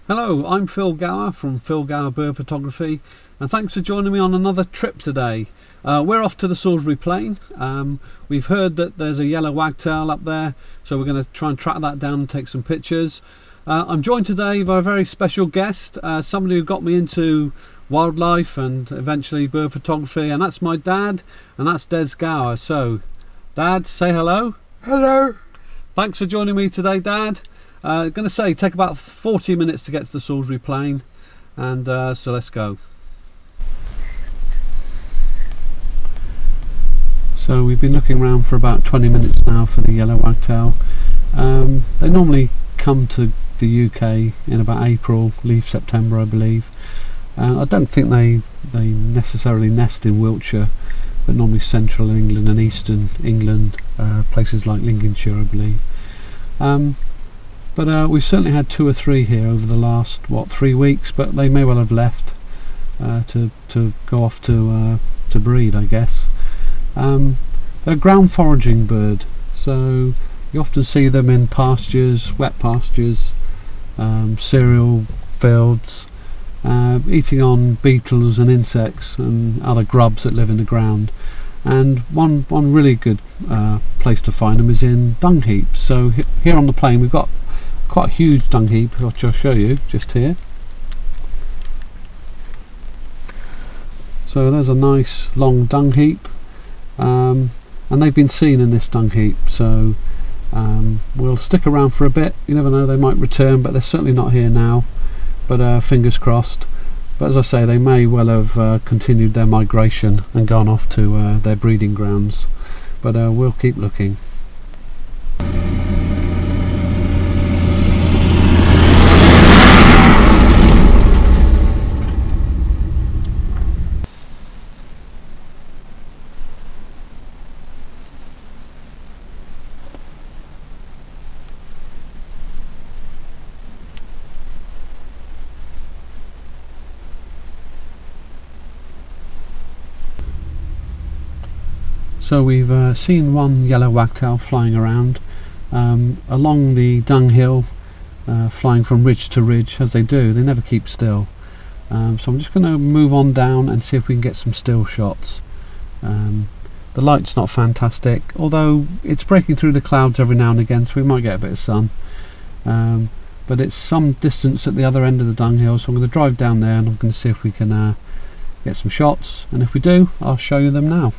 Hello, I'm Phil Gower from Phil Gower Bird Photography, and thanks for joining me on another trip today. We're off to the Salisbury Plain. We've heard that there's a yellow wagtail up there, so we're going to try and track that down and take some pictures. I'm joined today by a very special guest, somebody who got me into wildlife and eventually bird photography, and that's my dad, and that's Des Gower. So, Dad, say hello. Hello. Thanks for joining me today, Dad. Going to say take about 40 minutes to get to the Salisbury Plain, and so let's go. So we've been looking around for about 20 minutes now for the yellow wagtail. They normally come to the UK in about April, leave September I believe. I don't think they necessarily nest in Wiltshire, but normally central England and eastern England, places like Lincolnshire I believe. But we've certainly had 2 or 3 here over the last 3 weeks, but they may well have left to go off to breed, I guess. They're a ground foraging bird, so you often see them in pastures, wet pastures, cereal fields, eating on beetles and insects and other grubs that live in the ground. And one really good place to find them is in dung heaps. So here on the plain we've got quite a huge dung heap, which I'll show you just here. So there's a nice long dung heap, and they've been seen in this dung heap, so we'll stick around for a bit. You never know, they might return, but they're certainly not here now, but fingers crossed. But as I say, they may well have continued their migration and gone off to their breeding grounds, but we'll keep looking. So we've seen one yellow wagtail flying around along the dunghill, flying from ridge to ridge as they do. They never keep still. So I'm just going to move on down and see if we can get some still shots. The light's not fantastic, although it's breaking through the clouds every now and again, so we might get a bit of sun. But it's some distance at the other end of the dunghill, so I'm going to drive down there and I'm going to see if we can get some shots, and if we do, I'll show you them now.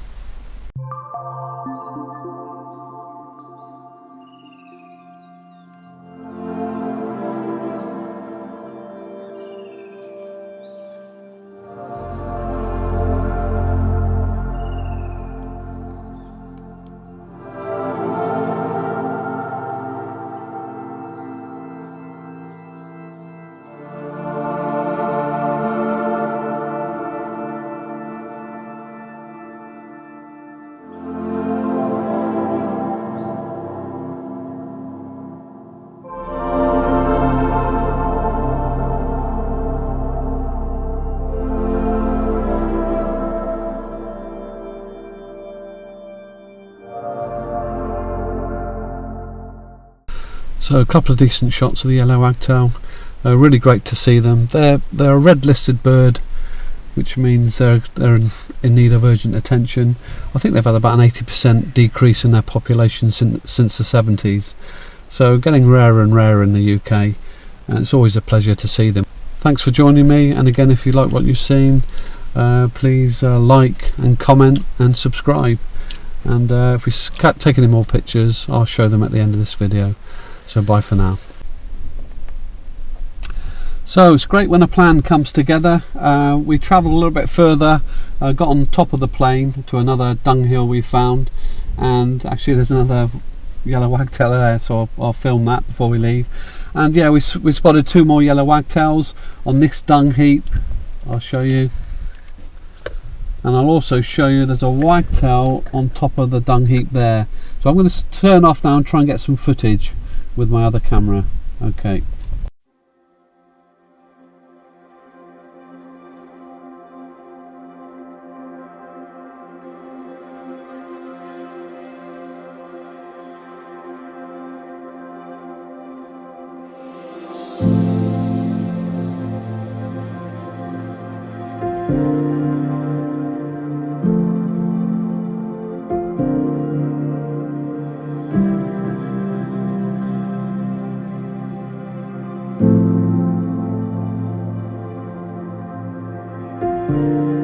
So a couple of decent shots of the yellow wagtail. Really great to see them. They're a red listed bird, which means they're in need of urgent attention. I think they've had about an 80% decrease in their population since the 70s. So getting rarer and rarer in the UK, and it's always a pleasure to see them. Thanks for joining me, and again, if you like what you've seen, please like and comment and subscribe. And if we can't take any more pictures, I'll show them at the end of this video. So bye for now. So it's great when a plan comes together. We travelled a little bit further, got on top of the plain to another dunghill we found, and actually there's another yellow wagtail there, so I'll film that before we leave. And yeah, we spotted 2 more yellow wagtails on this dung heap. I'll show you, and I'll also show you there's a wagtail on top of the dung heap there. So I'm going to turn off now and try and get some footage with my other camera. Okay. you.